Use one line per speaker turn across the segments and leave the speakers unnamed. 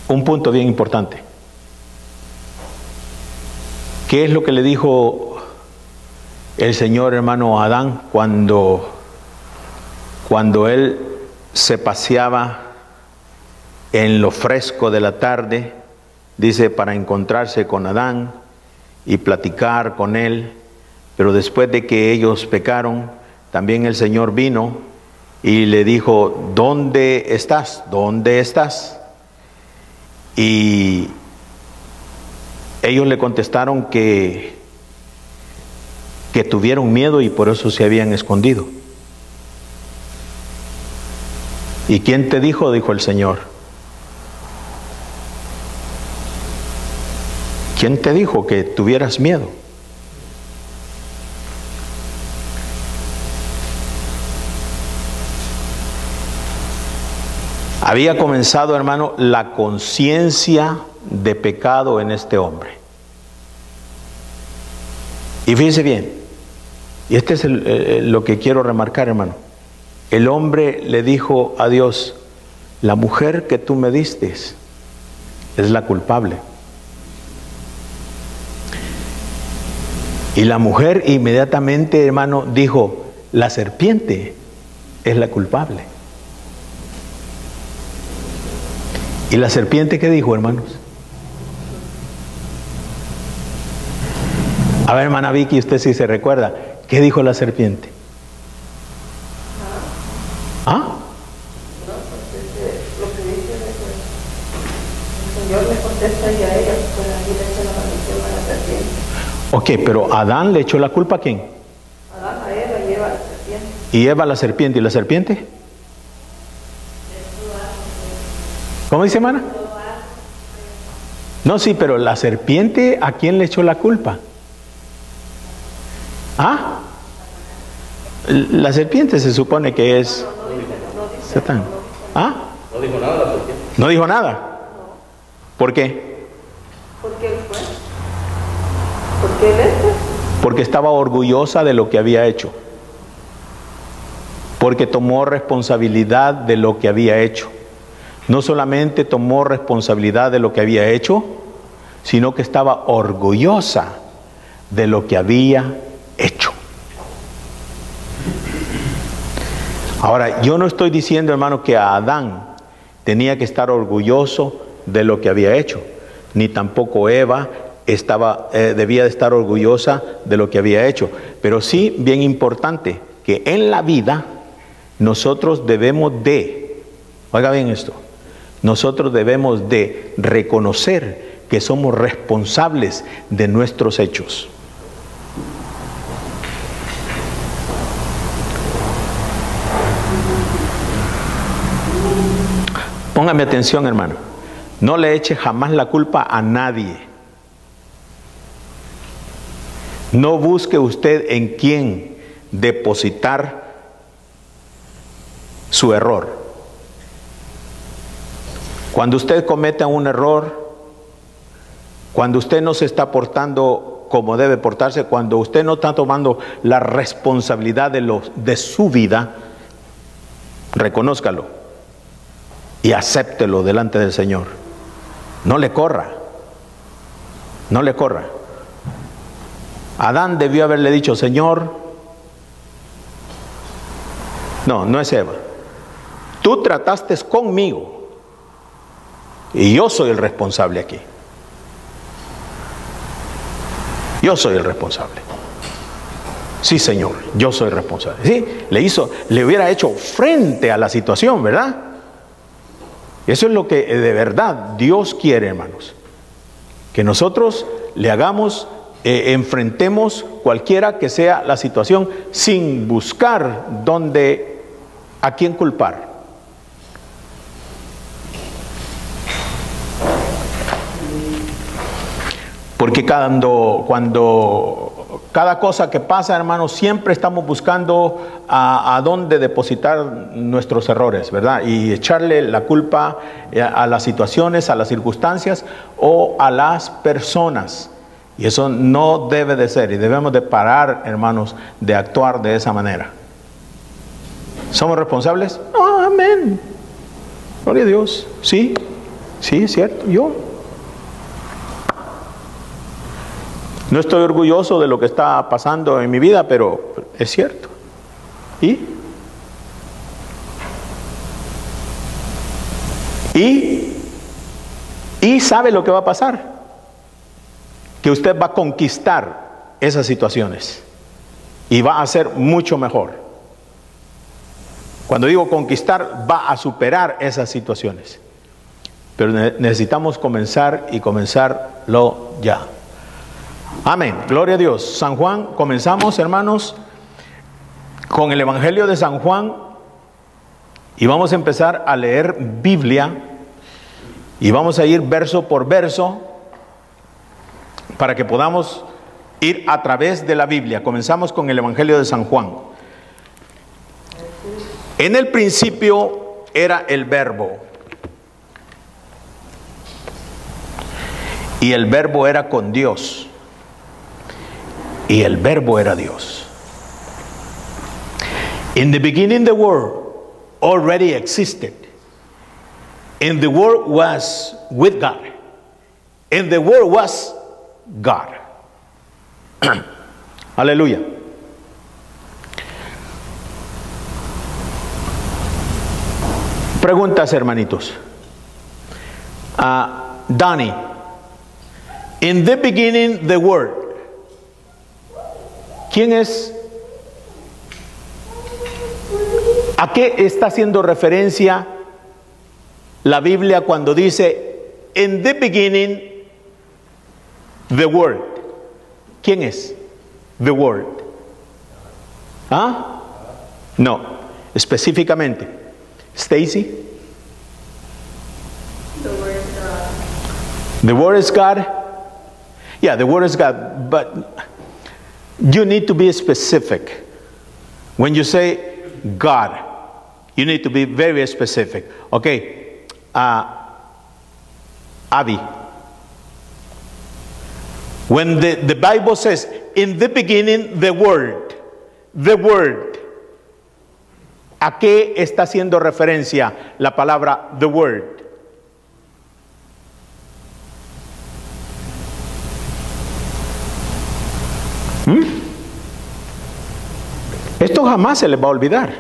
un punto bien importante. ¿Qué es lo que le dijo el Señor, hermano, a Adán cuando él se paseaba en lo fresco de la tarde? Dice, para encontrarse con Adán y platicar con él. Pero después de que ellos pecaron, también el Señor vino y le dijo, ¿dónde estás? ¿Dónde estás? Y ellos le contestaron que tuvieron miedo y por eso se habían escondido. ¿Y quién te dijo? Dijo el Señor. ¿Quién te dijo que tuvieras miedo? Había comenzado, hermano, la conciencia de pecado en este hombre. Y fíjense bien, y este es lo que quiero remarcar, hermano. El hombre le dijo a Dios, la mujer que tú me diste es la culpable. Y la mujer inmediatamente, hermano, dijo, la serpiente es la culpable. ¿Y la serpiente qué dijo, hermanos? A ver, hermana Vicky, usted sí se recuerda. ¿Qué dijo la serpiente? ¿Ah?
No, porque lo que dice el Señor le contesta y a ella, pues ahí le echa la maldición a la serpiente.
Ok, pero Adán le echó la culpa ¿a quién?
Adán a Eva y Eva a la serpiente.
Y Eva a la serpiente. ¿Y la serpiente? ¿Cómo dice, hermana? No, sí, pero la serpiente, ¿a quién le echó la culpa? ¿Ah? La serpiente se supone que es Satán. ¿Ah?
No dijo nada la serpiente.
¿No dijo nada? ¿Por qué?
Porque él fue. Porque él es.
Porque estaba orgullosa de lo que había hecho. Porque tomó responsabilidad de lo que había hecho. No solamente tomó responsabilidad de lo que había hecho, sino que estaba orgullosa de lo que había hecho. Ahora, yo no estoy diciendo, hermano, que a Adán tenía que estar orgulloso de lo que había hecho, ni tampoco Eva debía de estar orgullosa de lo que había hecho. Pero sí, bien importante, que en la vida nosotros debemos de, oiga bien esto, nosotros debemos de reconocer que somos responsables de nuestros hechos. Póngame atención, hermano. No le eche jamás la culpa a nadie. No busque usted en quién depositar su error. Cuando usted cometa un error, cuando usted no se está portando como debe portarse, cuando usted no está tomando la responsabilidad de su vida, reconózcalo y acéptelo delante del Señor. No le corra, no le corra. Adán debió haberle dicho, Señor, no es Eva, tú trataste conmigo y yo soy el responsable aquí. Yo soy el responsable. Sí, Señor, yo soy responsable. Sí, le hubiera hecho frente a la situación, ¿verdad? Eso es lo que de verdad Dios quiere, hermanos. Que nosotros le hagamos, enfrentemos cualquiera que sea la situación sin buscar a quién culpar. Porque cuando cada cosa que pasa, hermanos, siempre estamos buscando a dónde depositar nuestros errores, ¿verdad? Y echarle la culpa a las situaciones, a las circunstancias o a las personas. Y eso no debe de ser, y debemos de parar, hermanos, de actuar de esa manera. ¿Somos responsables? No, amén. Gloria a Dios. Sí, sí, es cierto. Yo no estoy orgulloso de lo que está pasando en mi vida, pero es cierto. Y sabe lo que va a pasar, que usted va a conquistar esas situaciones y va a ser mucho mejor. Cuando digo conquistar, va a superar esas situaciones, pero necesitamos comenzar y comenzarlo ya. Amén, gloria a Dios. San Juan, comenzamos, hermanos, con el Evangelio de San Juan, y vamos a empezar a leer Biblia, y vamos a ir verso por verso para que podamos ir a través de la Biblia. Comenzamos con el Evangelio de San Juan. En el principio era el Verbo, y el Verbo era con Dios, y el Verbo era Dios. In the beginning the Word already existed, and the Word was with God, and the Word was God. Aleluya. Preguntas, hermanitos. Donnie, in the beginning the Word. ¿Quién es? ¿A qué está haciendo referencia la Biblia cuando dice in the beginning the Word? ¿Quién es? The Word. ¿Ah? No, específicamente. Stacy?
The Word is God.
The Word is God? Yeah, the Word is God, but you need to be specific. When you say God, you need to be very specific. Okay, Abby, when the Bible says, in the beginning the Word, ¿a qué está haciendo referencia la palabra the Word? Esto jamás se les va a olvidar.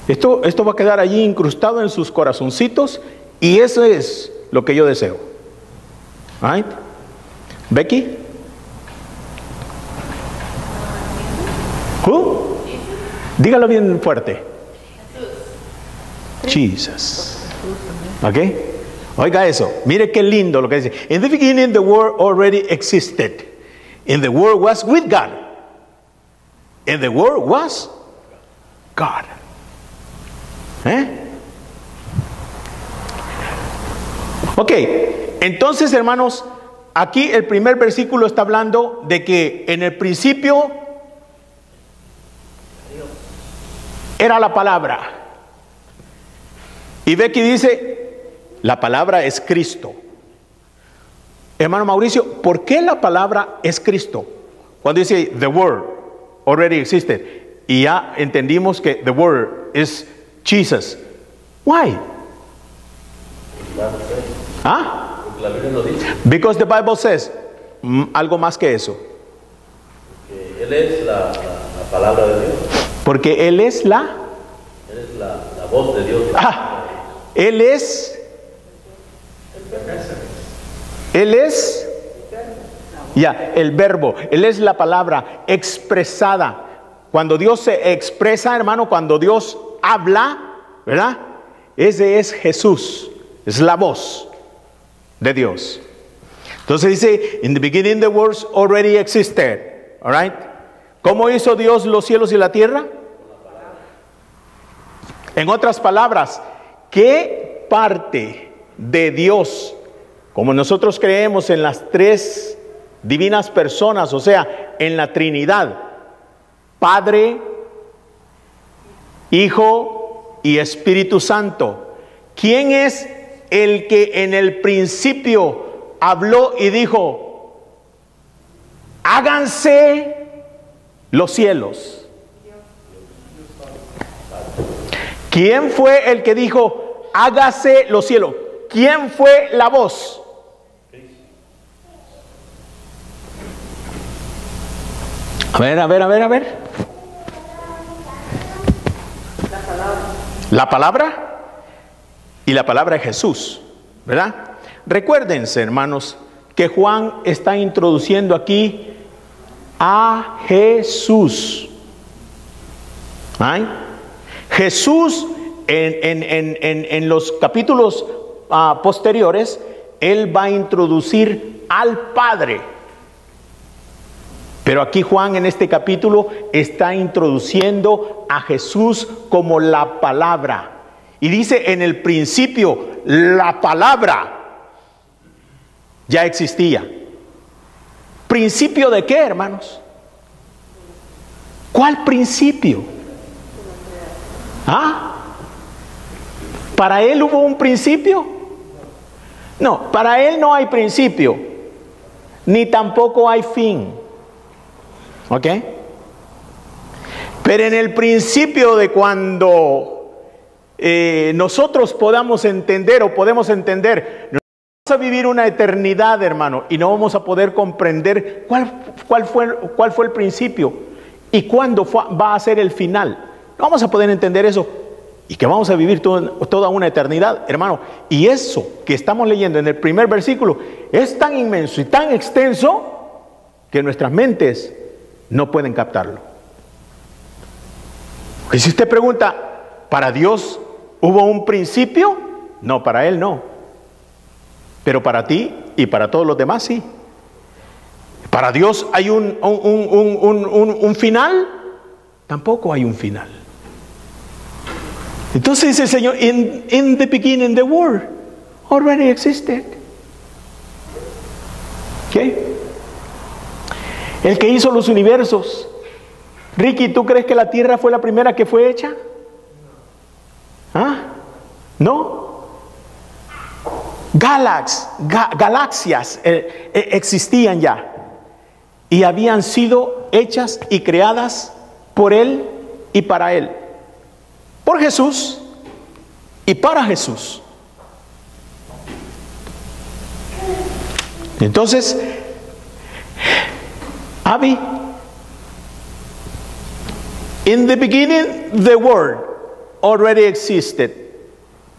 Esto va a quedar allí incrustado en sus corazoncitos, y eso es lo que yo deseo. Right? Becky? Who? Dígalo bien fuerte. Jesus. ¿Ok? Oiga eso. Mire qué lindo lo que dice. In the beginning the Word already existed, and the Word was with God, and the Word was God. Ok, entonces, hermanos, aquí el primer versículo está hablando de que en el principio era la palabra. Y Becky dice, la palabra es Cristo. Hermano Mauricio, ¿por qué la palabra es Cristo? Cuando dice the Word already existed, y ya entendimos que the Word is Jesus. Why? ¿Ah? Because the Bible says algo más que eso.
Él es la palabra de Dios.
Porque Él es la
voz de Dios.
Él es el verbo. Él es la palabra expresada. Cuando Dios se expresa, hermano, cuando Dios habla, ¿verdad? Ese es Jesús, es la voz de Dios. Entonces dice, in the beginning the words already existed. All right? ¿Cómo hizo Dios los cielos y la tierra? En otras palabras, ¿qué parte de Dios, como nosotros creemos en las tres divinas personas, o sea, en la Trinidad, Padre, Hijo y Espíritu Santo, ¿quién es el que en el principio habló y dijo, háganse los cielos? ¿Quién fue el que dijo, hágase los cielos. ¿Quién fue la voz? A ver. La palabra y la palabra de Jesús, ¿verdad? Recuérdense, hermanos, que Juan está introduciendo aquí a Jesús. ¿Ay? Jesús en los capítulos posteriores, él va a introducir al Padre. Pero aquí Juan en este capítulo está introduciendo a Jesús como la palabra. Y dice, en el principio, la palabra ya existía. ¿Principio de qué, hermanos? ¿Cuál principio? ¿Ah? ¿Para él hubo un principio? No, para él no hay principio, ni tampoco hay fin. ¿Ok? Pero en el principio de cuando nosotros podamos entender o podemos entender, vamos a vivir una eternidad, hermano, y no vamos a poder comprender cuál fue el principio y cuándo va a ser el final. No vamos a poder entender eso y que vamos a vivir toda una eternidad, hermano. Y eso que estamos leyendo en el primer versículo es tan inmenso y tan extenso que nuestras mentes no pueden captarlo. Y si usted pregunta, ¿para Dios hubo un principio? No, para Él no. Pero para ti y para todos los demás sí. ¿Para Dios hay un final? Tampoco hay un final. Entonces dice el Señor, in the beginning the Word already existed. ¿Qué? El que hizo los universos. Ricky, ¿tú crees que la Tierra fue la primera que fue hecha? ¿Ah? ¿No? Galaxias existían ya y habían sido hechas y creadas por Él y para Él, por Jesús y para Jesús. Entonces, Abby, in the beginning the Word already existed.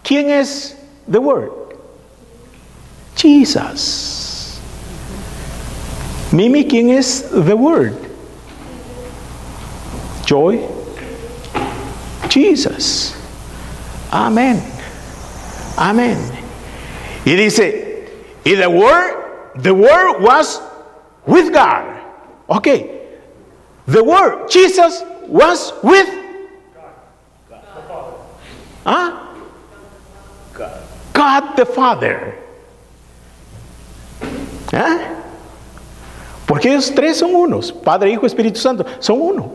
¿Quién es the Word? Jesus. Mimi, ¿quién es the Word? Joy. Jesus. Amén. Amén. Y dice, y the Word was with God. Okay. The Word, Jesus, was with God the Father. Porque ellos tres son unos, Padre, Hijo, Espíritu Santo, son uno.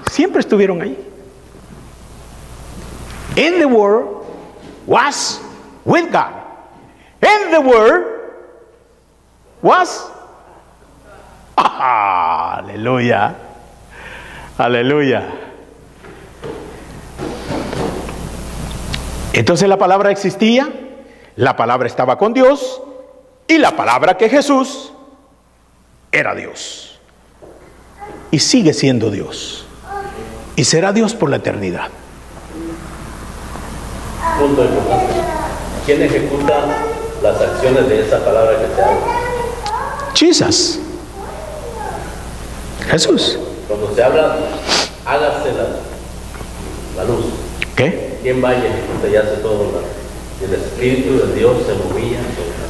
Siempre estuvieron ahí. In the Word was with God. And the Word was aleluya. Aleluya. Entonces la palabra existía, la palabra estaba con Dios y la palabra que Jesús era Dios. Y sigue siendo Dios. Y será Dios por la eternidad.
Punto importante. ¿Quién ejecuta las acciones de esa palabra que se habla?
Jesus. Jesús.
Cuando se habla, hágase la luz.
¿Qué?
¿Quién va y ejecuta y hace todo? El Espíritu de Dios se movía.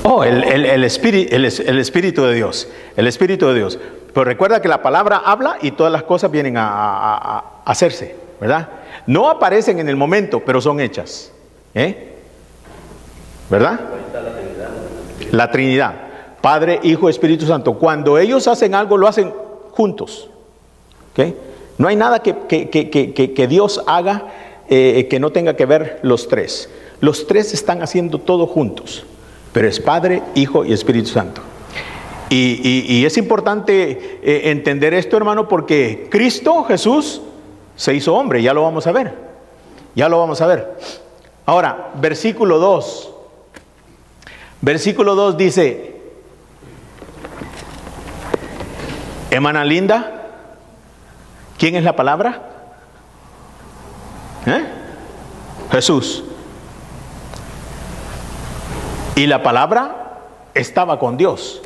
Oh, el Espíritu de Dios. El Espíritu de Dios. Pero recuerda que la palabra habla y todas las cosas vienen a hacerse, ¿verdad? No aparecen en el momento, pero son hechas. ¿Verdad? La Trinidad. Padre, Hijo, Espíritu Santo. Cuando ellos hacen algo, lo hacen juntos. ¿Okay? No hay nada que Dios haga que no tenga que ver los tres. Los tres están haciendo todo juntos. Pero es Padre, Hijo y Espíritu Santo. Y es importante entender esto, hermano, porque Cristo Jesús se hizo hombre. Ya lo vamos a ver. Ya lo vamos a ver. Ahora, versículo 2. Versículo 2 dice, hermana linda, ¿quién es la palabra? Jesús. Y la palabra estaba con Dios.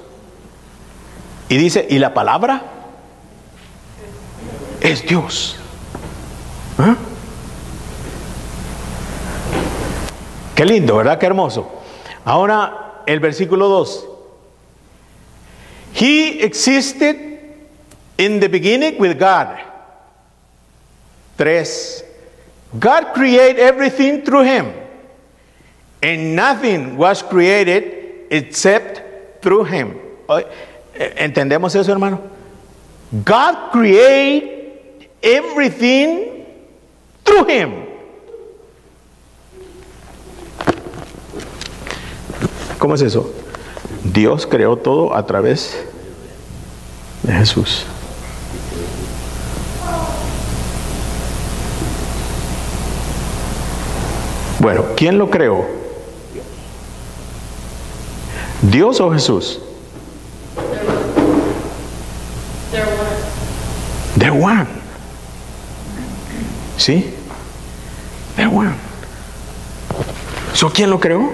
Y dice, y la palabra es Dios. Qué lindo, ¿verdad? Qué hermoso. Ahora el versículo 2. He existed in the beginning with God. 3. God created everything through him, and nothing was created except through him. ¿Entendemos eso, hermano? God created everything through him. ¿Cómo es eso? Dios creó todo a través de Jesús. Bueno, ¿quién lo creó? ¿Dios o Jesús? They're one. ¿Sí? They're one. ¿So quién lo creó?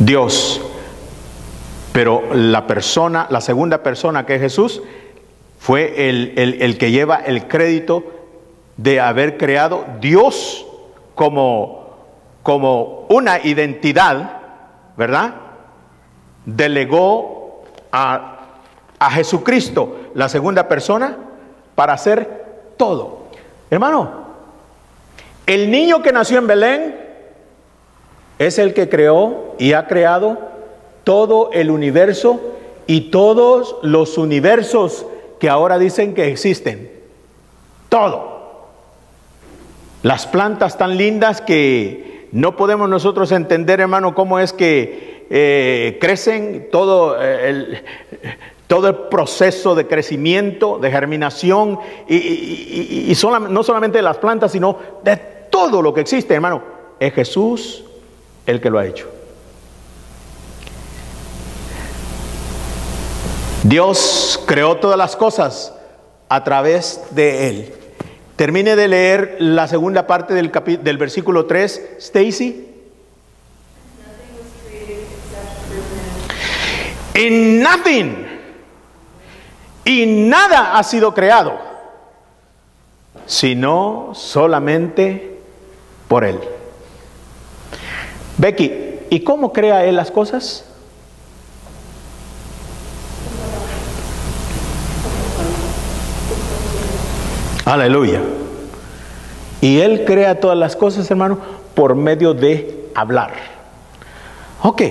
Dios. Pero la persona, la segunda persona, que es Jesús, fue el que lleva el crédito de haber creado Dios como una identidad, ¿verdad? Delegó a Jesucristo, la segunda persona, para hacer todo. Hermano, el niño que nació en Belén es el que creó y ha creado todo el universo y todos los universos que ahora dicen que existen. Todo. Las plantas tan lindas que no podemos nosotros entender, hermano, cómo es que crecen, todo el proceso de crecimiento, de germinación, y no solamente de las plantas, sino de todo lo que existe, hermano. Es Jesús el que lo ha hecho. Dios creó todas las cosas a través de Él. Termine de leer la segunda parte del versículo 3, Stacy. In nothing, y nada ha sido creado, sino solamente por Él. Becky, ¿y cómo crea Él las cosas? Aleluya. Y Él crea todas las cosas, hermano, por medio de hablar. Ok.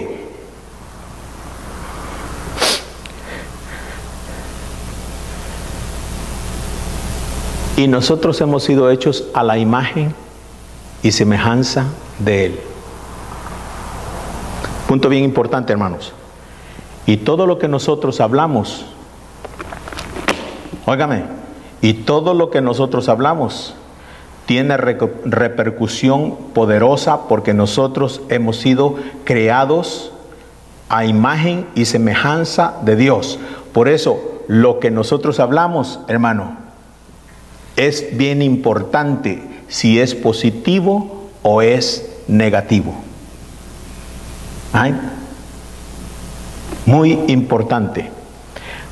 Y nosotros hemos sido hechos a la imagen y semejanza de Él. Punto bien importante, hermanos. Y todo lo que nosotros hablamos, óigame, y todo lo que nosotros hablamos tiene repercusión poderosa, porque nosotros hemos sido creados a imagen y semejanza de Dios. Por eso, lo que nosotros hablamos, hermano, es bien importante si es positivo o es negativo. ¿Ay? Muy importante.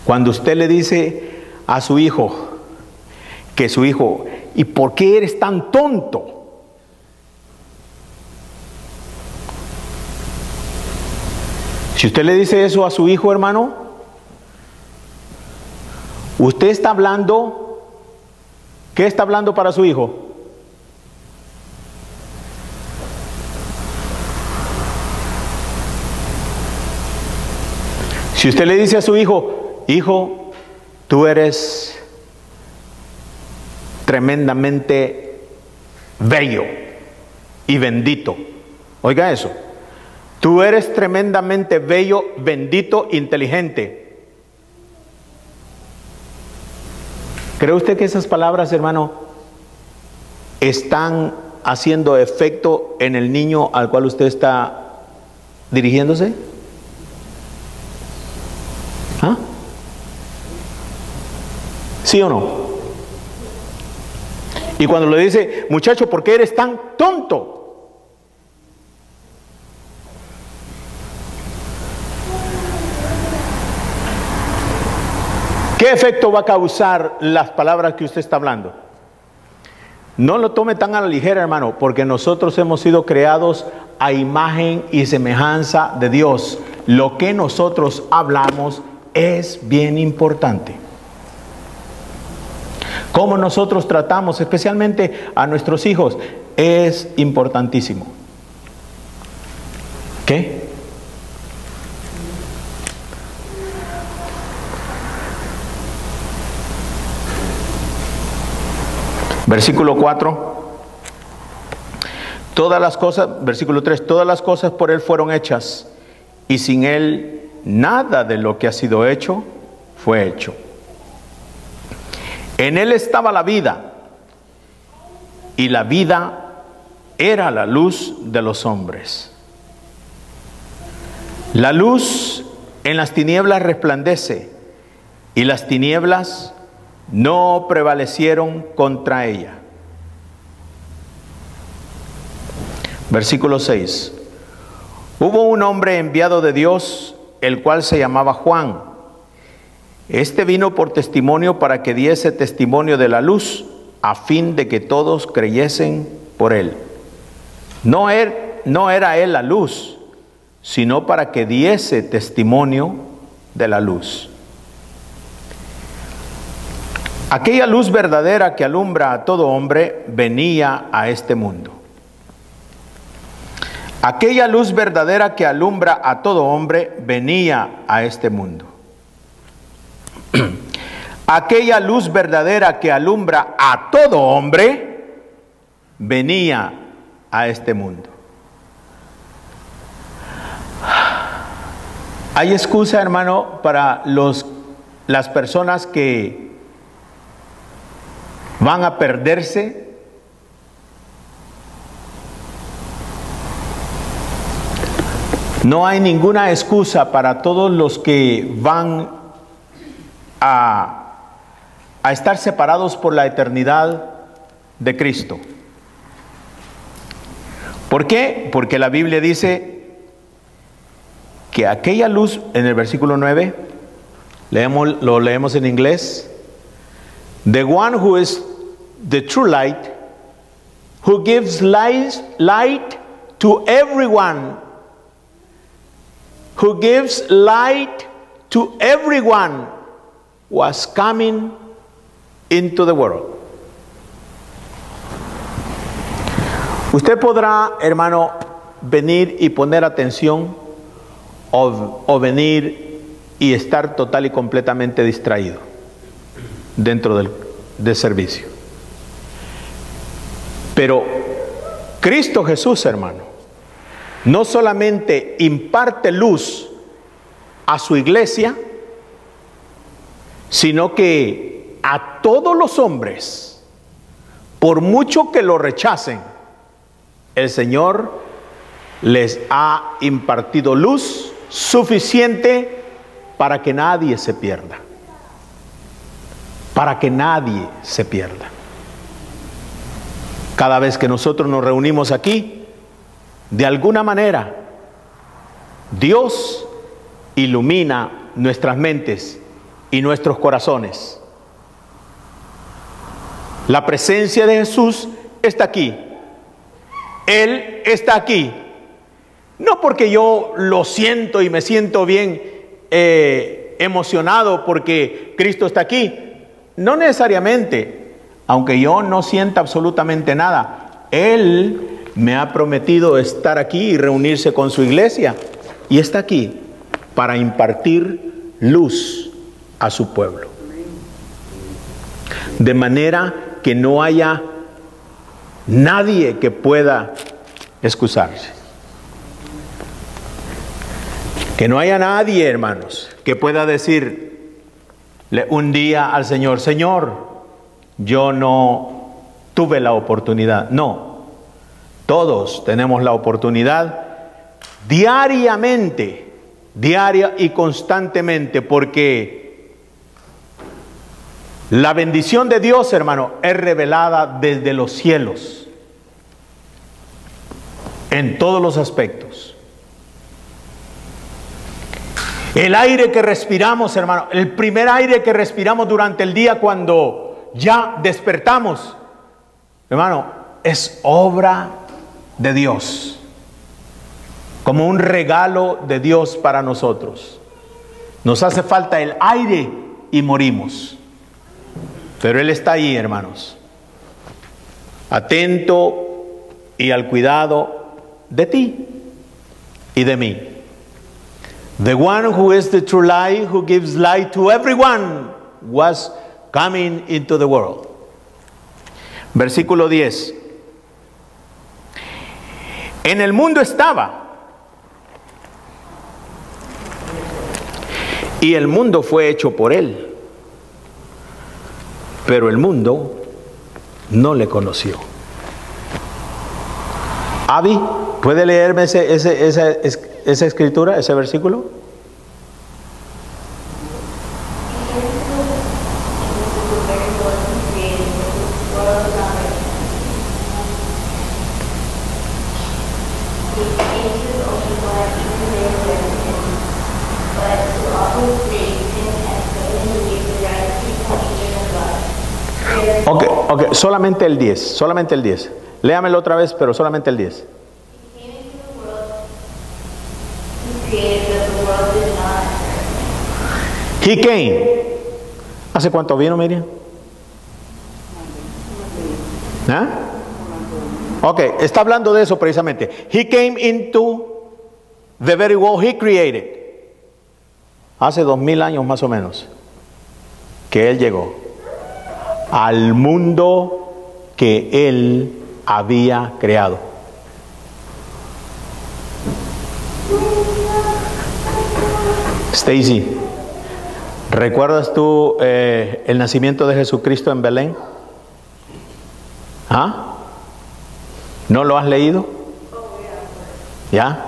Cuando usted le dice a su hijo, que su hijo, ¿y por qué eres tan tonto? Si usted le dice eso a su hijo, hermano, usted está hablando, ¿qué está hablando para su hijo? Si usted le dice a su hijo, hijo, tú eres tremendamente bello y bendito. Oiga eso. Tú eres tremendamente bello, bendito, inteligente. ¿Cree usted que esas palabras, hermano, están haciendo efecto en el niño al cual usted está dirigiéndose? ¿Ah? ¿Sí o no? Y cuando le dice, muchacho, ¿por qué eres tan tonto? ¿Qué efecto va a causar las palabras que usted está hablando? No lo tome tan a la ligera, hermano, porque nosotros hemos sido creados a imagen y semejanza de Dios. Lo que nosotros hablamos es bien importante. Cómo nosotros tratamos, especialmente a nuestros hijos, es importantísimo. ¿Qué? Versículo 4. Todas las cosas, versículo 3, todas las cosas por Él fueron hechas, y sin Él nada de lo que ha sido hecho fue hecho. En Él estaba la vida, y la vida era la luz de los hombres. La luz en las tinieblas resplandece, y las tinieblas no prevalecieron contra ella. Versículo 6. Hubo un hombre enviado de Dios, el cual se llamaba Juan. Este vino por testimonio para que diese testimonio de la luz, a fin de que todos creyesen por él. No era él la luz, sino para que diese testimonio de la luz. Aquella luz verdadera que alumbra a todo hombre venía a este mundo. Aquella luz verdadera que alumbra a todo hombre venía a este mundo. Aquella luz verdadera que alumbra a todo hombre venía a este mundo. ¿Hay excusa, hermano, para las personas que van a perderse? No hay ninguna excusa para todos los que van a estar separados por la eternidad de Cristo. ¿Por qué? Porque la Biblia dice que aquella luz, en el versículo 9, lo leemos en inglés: the one who is the true light, who gives light to everyone, who gives light to everyone, was coming into the world. Usted podrá, hermano, venir y poner atención o venir y estar total y completamente distraído dentro del servicio. Pero Cristo Jesús, hermano, no solamente imparte luz a su iglesia, sino que a todos los hombres, por mucho que lo rechacen, el Señor les ha impartido luz suficiente para que nadie se pierda. Para que nadie se pierda. Cada vez que nosotros nos reunimos aquí, de alguna manera, Dios ilumina nuestras mentes y nuestros corazones. La presencia de Jesús está aquí. Él está aquí. No porque yo lo siento y me siento bien emocionado porque Cristo está aquí. No necesariamente. Aunque yo no sienta absolutamente nada, Él me ha prometido estar aquí y reunirse con su iglesia. Y está aquí para impartir luz a su pueblo. De manera que no haya nadie que pueda excusarse. Que no haya nadie, hermanos, que pueda decirle un día al Señor: Señor, yo no tuve la oportunidad. No, Todos tenemos la oportunidad diariamente, diaria y constantemente, porque la bendición de Dios, hermano, es revelada desde los cielos, en todos los aspectos. El aire que respiramos, hermano, el primer aire que respiramos durante el día cuando ya despertamos, hermano, es obra de Dios, como un regalo de Dios para nosotros. Nos hace falta el aire y morimos, pero Él está ahí, hermanos, atento y al cuidado de ti y de mí. The one who is the true light, who gives light to everyone, was coming into the world. Versículo 10. En el mundo estaba, y el mundo fue hecho por él, pero el mundo no le conoció. Abby, ¿puede leerme esa escritura, ese versículo? Ok, solamente el 10, solamente el 10. Léamelo otra vez, pero solamente el 10. He came. ¿Hace cuánto vino, Miriam? ¿Ah? Ok, está hablando de eso precisamente. He came into the very world he created. Hace 2000 años más o menos que Él llegó al mundo que Él había creado. Stacy, ¿recuerdas tú el nacimiento de Jesucristo en Belén? ¿Ah? ¿No lo has leído? ¿Ya?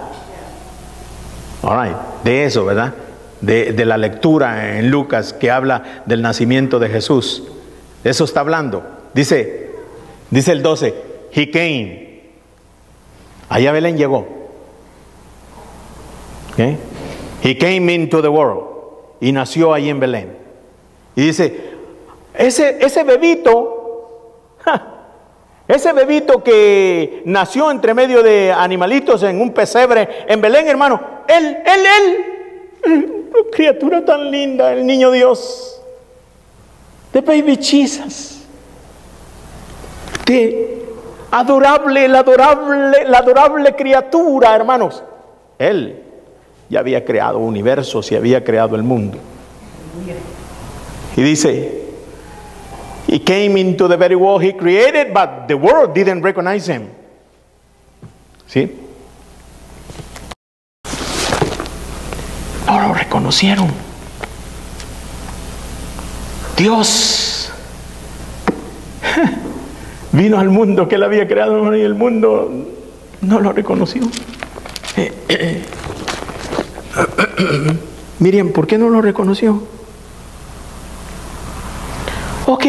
All right. De eso, ¿verdad? De la lectura en Lucas que habla del nacimiento de Jesús. De eso está hablando. Dice el 12, He came. Allá Belén llegó. ¿Okay? He came into the world. Y nació ahí en Belén. Y dice, ese bebito, ese bebito que nació entre medio de animalitos en un pesebre en Belén, hermano, él, criatura tan linda, el niño Dios. The baby Jesus. La adorable criatura, hermanos. Él ya había creado universos y había creado el mundo. Y dice, He came into the very world He created, but the world didn't recognize Him. ¿Sí? No lo reconocieron. Dios vino al mundo que Él había creado y el mundo no lo reconoció. Miriam, ¿por qué no lo reconoció? Ok,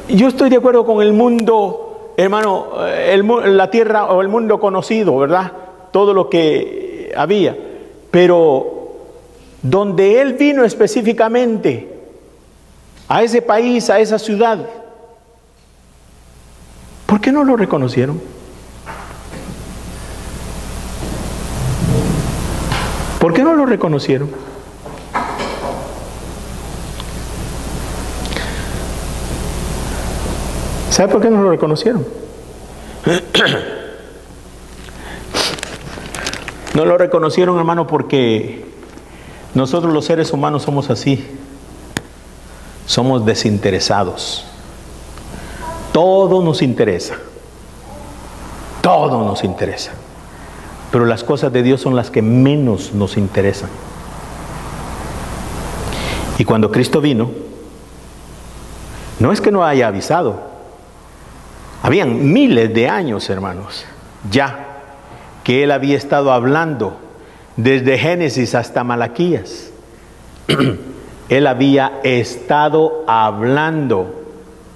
yo estoy de acuerdo con el mundo, hermano, la tierra o el mundo conocido, ¿verdad? Todo lo que había. Pero donde Él vino específicamente, a ese país, a esa ciudad, ¿por qué no lo reconocieron? ¿Por qué no lo reconocieron? ¿Sabe por qué no lo reconocieron? No lo reconocieron, hermano, porque nosotros los seres humanos somos así. Somos desinteresados. Todo nos interesa. Todo nos interesa. Pero las cosas de Dios son las que menos nos interesan. Y cuando Cristo vino, no es que no haya avisado. Habían miles de años, hermanos, ya que él había estado hablando desde Génesis hasta Malaquías. Él había estado hablando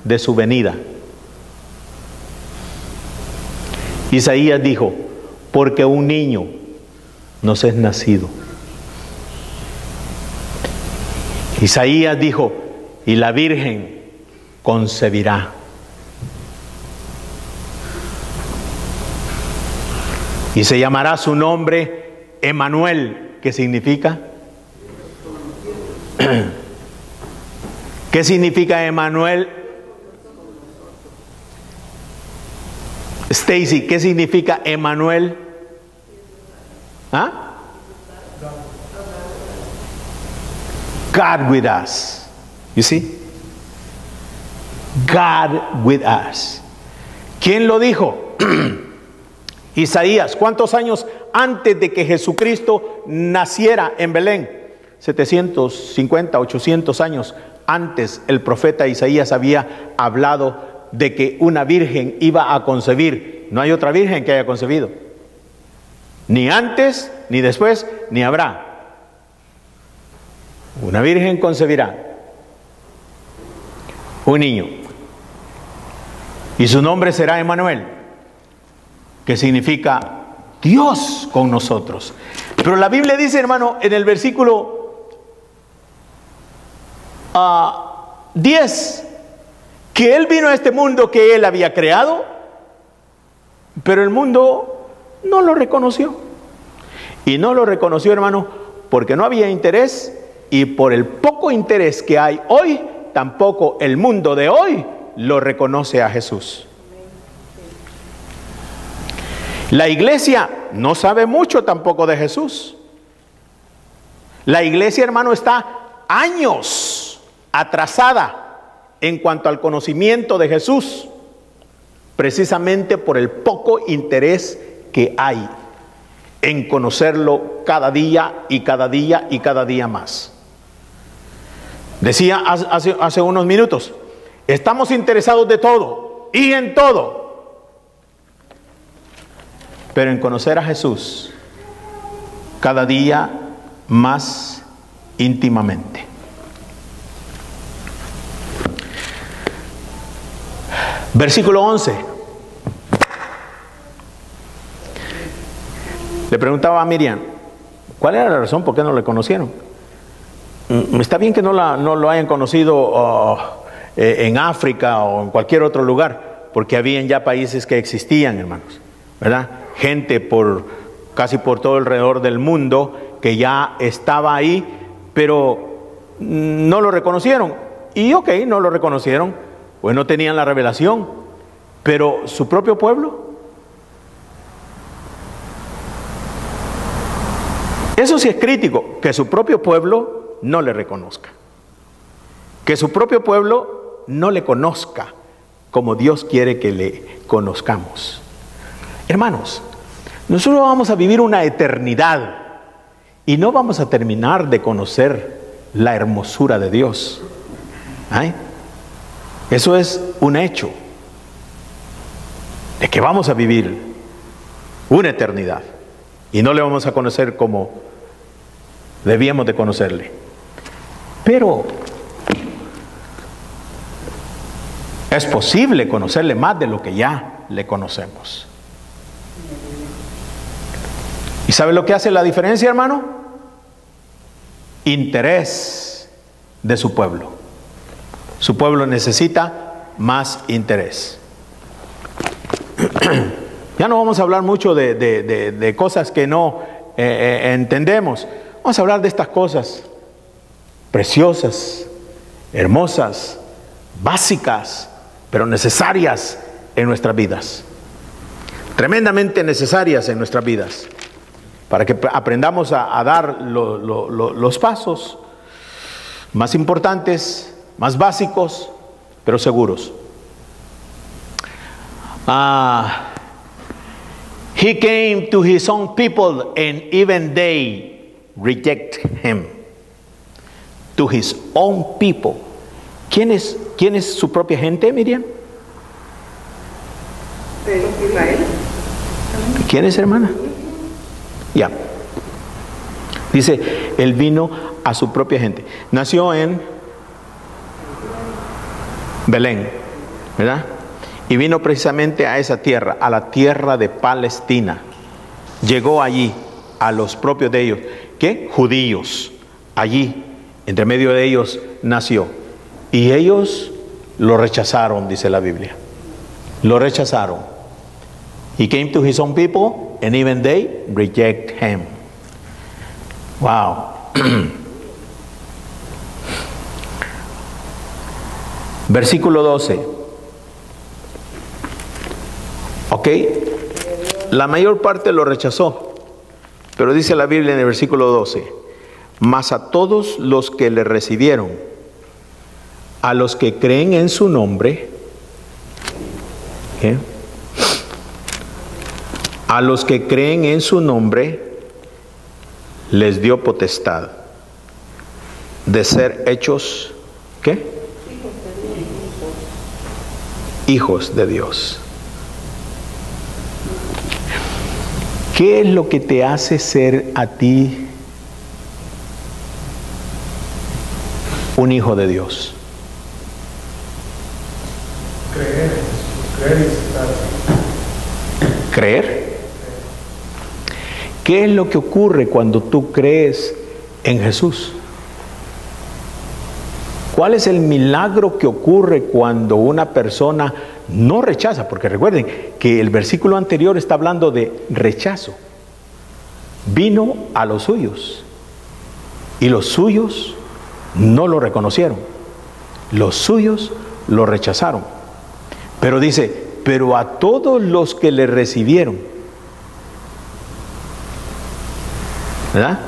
de su venida. Isaías dijo, porque un niño nos es nacido. Isaías dijo, y la Virgen concebirá. Y se llamará su nombre Emmanuel, que significa. ¿Qué significa Emmanuel? Stacy, ¿qué significa Emmanuel? ¿Ah? God with us. You see? God with us. ¿Quién lo dijo? Isaías. ¿Cuántos años antes de que Jesucristo naciera en Belén? 750, 800 años antes, el profeta Isaías había hablado de que una virgen iba a concebir. No hay otra virgen que haya concebido. Ni antes, ni después, ni habrá. Una virgen concebirá un niño. Y su nombre será Emmanuel, que significa Dios con nosotros. Pero la Biblia dice, hermano, en el versículo 10, que Él vino a este mundo que Él había creado, pero el mundo no lo reconoció. Y no lo reconoció, hermano, porque no había interés, y por el poco interés que hay hoy, tampoco el mundo de hoy lo reconoce a Jesús. La iglesia no sabe mucho tampoco de Jesús. La iglesia, hermano, está años atrasada en cuanto al conocimiento de Jesús, precisamente por el poco interés que hay en conocerlo cada día y cada día y cada día más. Decía hace unos minutos, estamos interesados de todo y en todo, pero en conocer a Jesús cada día más íntimamente. Versículo 11. Le preguntaba a Miriam, ¿cuál era la razón por qué no le conocieron? Está bien que no lo hayan conocido en África o en cualquier otro lugar, porque habían ya países que existían, hermanos, ¿verdad? Gente casi por todo alrededor del mundo que ya estaba ahí, pero no lo reconocieron. Y ok, no lo reconocieron, pues no tenían la revelación, pero su propio pueblo. Eso sí es crítico, que su propio pueblo no le reconozca. Que su propio pueblo no le conozca como Dios quiere que le conozcamos. Hermanos, nosotros vamos a vivir una eternidad y no vamos a terminar de conocer la hermosura de Dios. ¿Ay? Eso es un hecho de que vamos a vivir una eternidad y no le vamos a conocer como debíamos de conocerle. Pero es posible conocerle más de lo que ya le conocemos. ¿Y sabe lo que hace la diferencia, hermano? Interés de su pueblo. Su pueblo necesita más interés. Ya no vamos a hablar mucho de cosas que no entendemos. Vamos a hablar de estas cosas preciosas, hermosas, básicas, pero necesarias en nuestras vidas. Tremendamente necesarias en nuestras vidas. Para que aprendamos a dar los pasos más importantes, más básicos, pero seguros. He came to his own people and even they reject him. To his own people. ¿Quién es su propia gente, Miriam?
De Israel.
¿Quién es, hermana? Ya. Dice, él vino a su propia gente. Nació en Belén, ¿verdad? Y vino precisamente a esa tierra, a la tierra de Palestina. Llegó allí a los propios de ellos, ¿qué? Judíos. Allí, entre medio de ellos, nació. Y ellos lo rechazaron, dice la Biblia. Lo rechazaron. He came to his own people, and even they reject him. Wow. Versículo 12. Ok. La mayor parte lo rechazó. Pero dice la Biblia en el versículo 12. Mas a todos los que le recibieron, a los que creen en su nombre, ¿qué? A los que creen en su nombre, les dio potestad de ser hechos, ¿qué? Hijos de Dios. ¿Qué es lo que te hace ser a ti un hijo de Dios? Creer. ¿Qué es lo que ocurre cuando tú crees en Jesús? ¿Cuál es el milagro que ocurre cuando una persona no rechaza? Porque recuerden que el versículo anterior está hablando de rechazo. Vino a los suyos y los suyos no lo reconocieron. Los suyos lo rechazaron. Pero dice, pero a todos los que le recibieron, ¿verdad?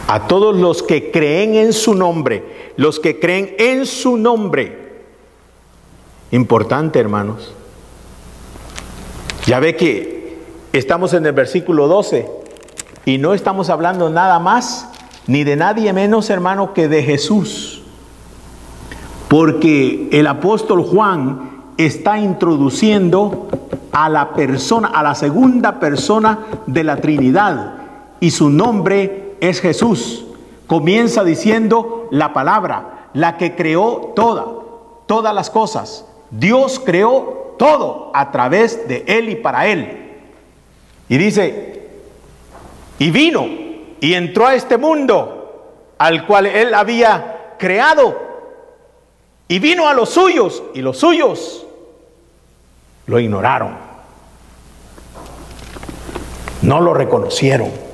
A todos los que creen en su nombre, los que creen en su nombre. Importante, hermanos. Ya ve que estamos en el versículo 12 y no estamos hablando nada más ni de nadie menos, hermano, que de Jesús. Porque el apóstol Juan está introduciendo a la persona, a la segunda persona de la Trinidad, y su nombre es Jesús. Comienza diciendo la palabra, la que creó todas las cosas. Dios creó todo a través de Él y para Él. Y dice, y vino y entró a este mundo al cual Él había creado, y vino a los suyos, y los suyos lo ignoraron. No lo reconocieron.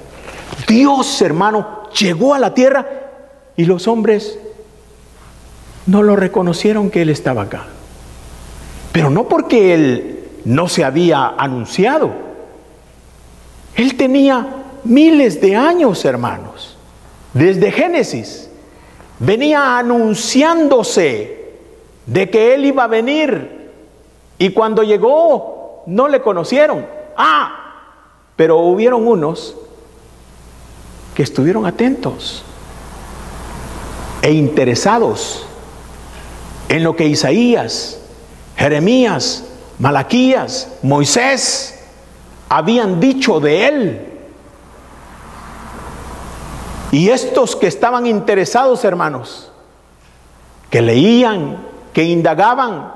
Dios, hermano, llegó a la tierra y los hombres no lo reconocieron que Él estaba acá. Pero no porque Él no se había anunciado. Él tenía miles de años, hermanos. Desde Génesis venía anunciándose de que Él iba a venir. Y cuando llegó no le conocieron. Pero hubieron unos que estuvieron atentos e interesados en lo que Isaías, Jeremías, Malaquías, Moisés habían dicho de Él. Y estos que estaban interesados, hermanos, que leían, que indagaban,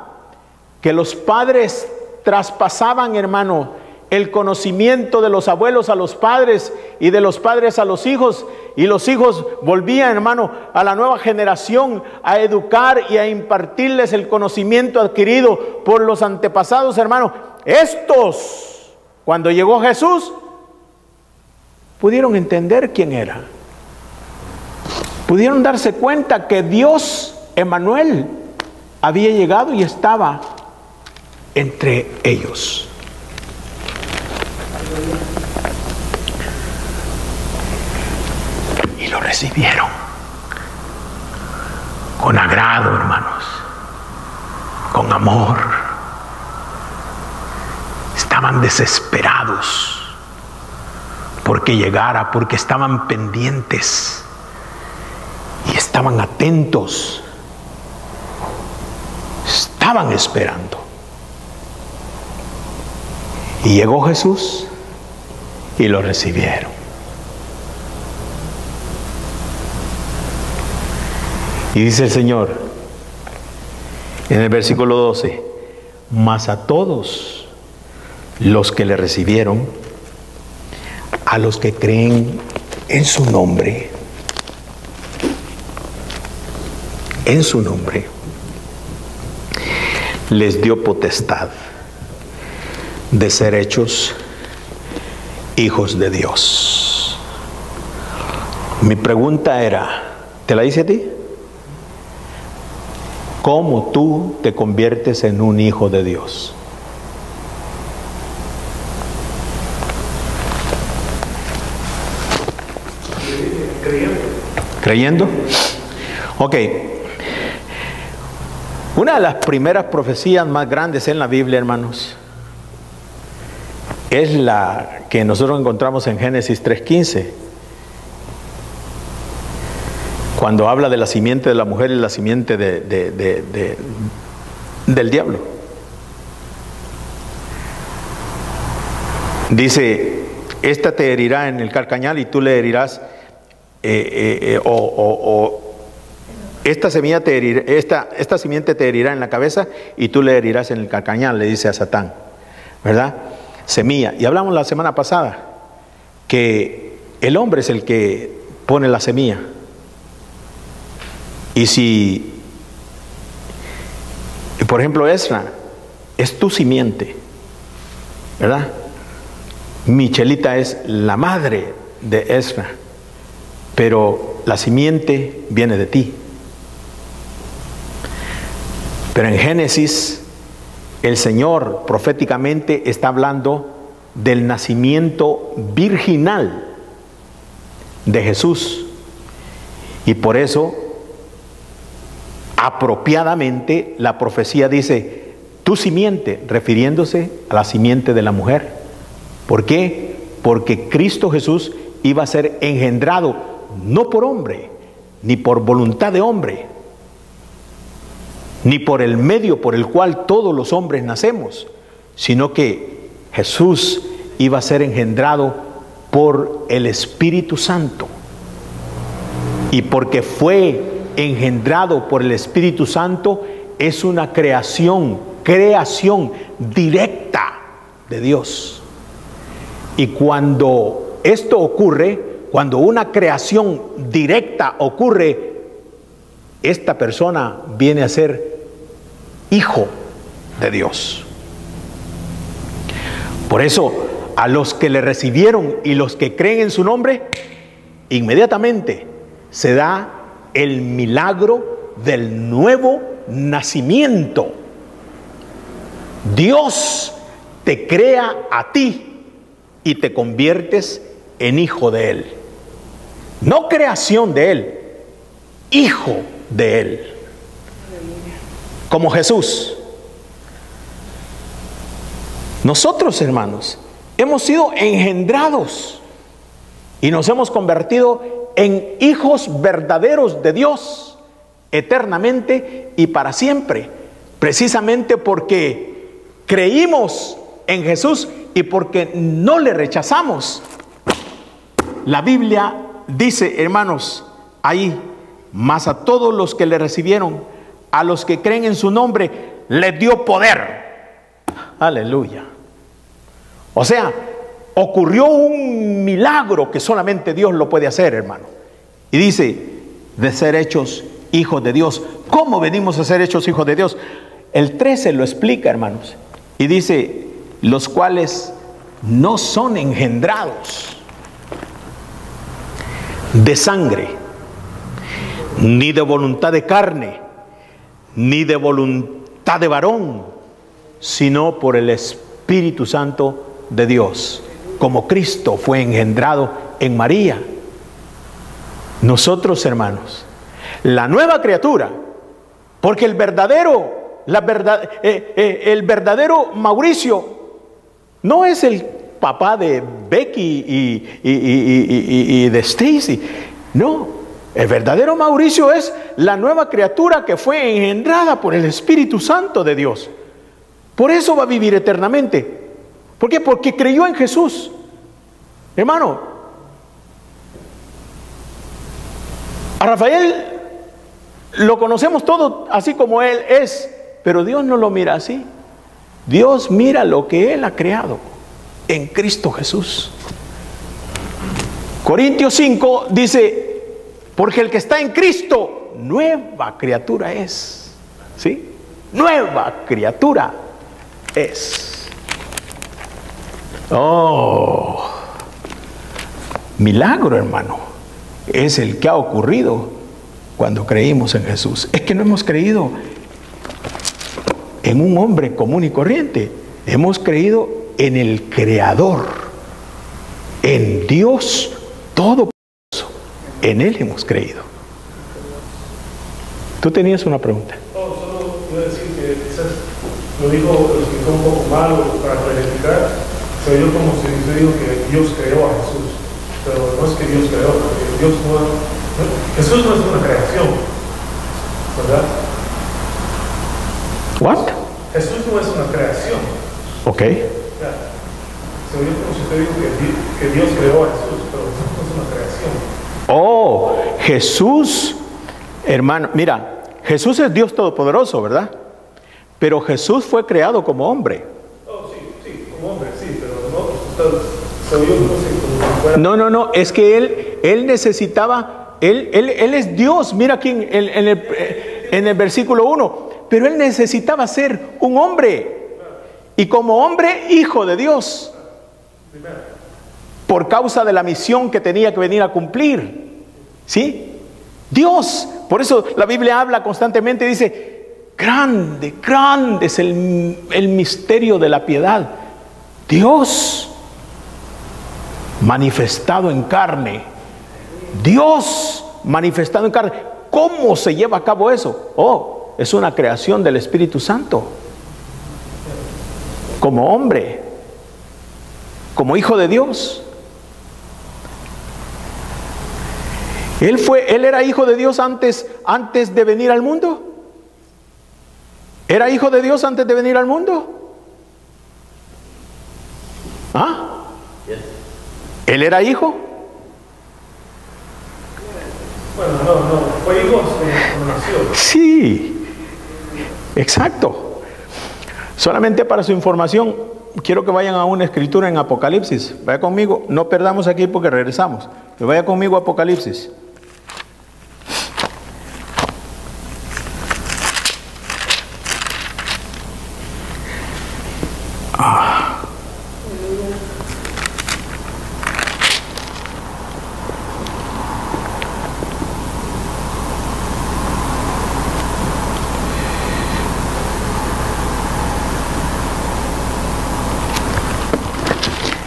que los padres traspasaban, hermano, el conocimiento de los abuelos a los padres y de los padres a los hijos, y los hijos volvían, hermano, a la nueva generación a educar y a impartirles el conocimiento adquirido por los antepasados, hermano. Estos, cuando llegó Jesús, pudieron entender quién era. Pudieron darse cuenta que Dios, Emmanuel, había llegado y estaba entre ellos. Y lo recibieron con agrado, hermanos, con amor. Estaban desesperados porque llegara, porque estaban pendientes y estaban atentos, estaban esperando. Y llegó Jesús y lo recibieron. Y dice el Señor en el versículo 12: mas a todos los que le recibieron, a los que creen en su nombre, les dio potestad de ser hechos hijos de Dios. Mi pregunta era, ¿te la hice a ti? ¿Cómo tú te conviertes en un hijo de Dios? ¿Creyendo? Ok. Una de las primeras profecías más grandes en la Biblia, hermanos, es la que nosotros encontramos en Génesis 3:15, cuando habla de la simiente de la mujer y la simiente del diablo. Dice: esta te herirá en el calcañal y tú le herirás, esta simiente te herirá en la cabeza y tú le herirás en el calcañal, le dice a Satán, ¿verdad? Semilla. Y hablamos la semana pasada que el hombre es el que pone la semilla. Y si, por ejemplo, Ezra es tu simiente, ¿verdad? Michelita es la madre de Ezra, pero la simiente viene de ti. Pero en Génesis, el Señor proféticamente está hablando del nacimiento virginal de Jesús. Y por eso, apropiadamente, la profecía dice, tu simiente, refiriéndose a la simiente de la mujer. ¿Por qué? Porque Cristo Jesús iba a ser engendrado, no por hombre, ni por voluntad de hombre, ni por el medio por el cual todos los hombres nacemos, sino que Jesús iba a ser engendrado por el Espíritu Santo. Y porque fue engendrado por el Espíritu Santo, es una creación directa de Dios. Y cuando esto ocurre, cuando una creación directa ocurre, esta persona viene a ser hijo de Dios. Por eso, a los que le recibieron y los que creen en su nombre, inmediatamente se da el milagro del nuevo nacimiento. Dios te crea a ti y te conviertes en hijo de Él. No creación de Él, hijo de Él. Como Jesús. Nosotros, hermanos, hemos sido engendrados y nos hemos convertido en hijos verdaderos de Dios eternamente y para siempre, precisamente porque creímos en Jesús y porque no le rechazamos. La Biblia dice, hermanos, ahí, mas a todos los que le recibieron, a los que creen en su nombre, les dio poder. Aleluya. O sea, ocurrió un milagro que solamente Dios lo puede hacer, hermano. Y dice, de ser hechos hijos de Dios. ¿Cómo venimos a ser hechos hijos de Dios? El 13 lo explica, hermanos. Y dice, los cuales no son engendrados de sangre, ni de voluntad de carne, ni de voluntad de varón, sino por el Espíritu Santo de Dios, como Cristo fue engendrado en María. Nosotros, hermanos, la nueva criatura, porque el verdadero Mauricio no es el papá de Becky y de Stacy, no. El verdadero Mauricio es la nueva criatura que fue engendrada por el Espíritu Santo de Dios. Por eso va a vivir eternamente. ¿Por qué? Porque creyó en Jesús. Hermano, a Rafael lo conocemos todo así como él es, pero Dios no lo mira así. Dios mira lo que Él ha creado en Cristo Jesús. Corintios 5 dice, porque el que está en Cristo, nueva criatura es. ¿Sí? Nueva criatura es. Oh, milagro, hermano, es el que ha ocurrido cuando creímos en Jesús. Es que no hemos creído en un hombre común y corriente. Hemos creído en el Creador, en Dios Todopoderoso. En Él hemos creído. Tú tenías una pregunta.
No, solo voy a decir que quizás lo explicó un poco mal para clarificar. Se oyó como si yo digo que Dios creó a Jesús, pero no es que Dios creó, porque Jesús no es una creación, ¿verdad?
What?
Jesús no es una creación.
Ok.
Se oyó como si te digo que Dios creó a Jesús, pero Jesús no es una creación.
Oh, Jesús, hermano, mira, Jesús es Dios Todopoderoso, ¿verdad? Pero Jesús fue creado como hombre.
Oh, sí, como hombre, sí, pero no, se oyó como si fuera...
No, es que Él necesitaba, Él es Dios, mira aquí en el versículo 1, pero Él necesitaba ser un hombre, y como hombre, hijo de Dios, por causa de la misión que tenía que venir a cumplir. ¿Sí? Dios, por eso la Biblia habla constantemente, dice, grande, grande es el misterio de la piedad. Dios manifestado en carne. Dios manifestado en carne. ¿Cómo se lleva a cabo eso? Oh, es una creación del Espíritu Santo. Como hombre, como hijo de Dios. Él era hijo de Dios antes de venir al mundo. ¿Era hijo de Dios antes de venir al mundo? ¿Ah? ¿Él era hijo?
Bueno, no, fue hijo cuando nació.
Sí, exacto. Solamente para su información, quiero que vayan a una escritura en Apocalipsis. Vaya conmigo, no perdamos aquí porque regresamos. Vaya conmigo a Apocalipsis.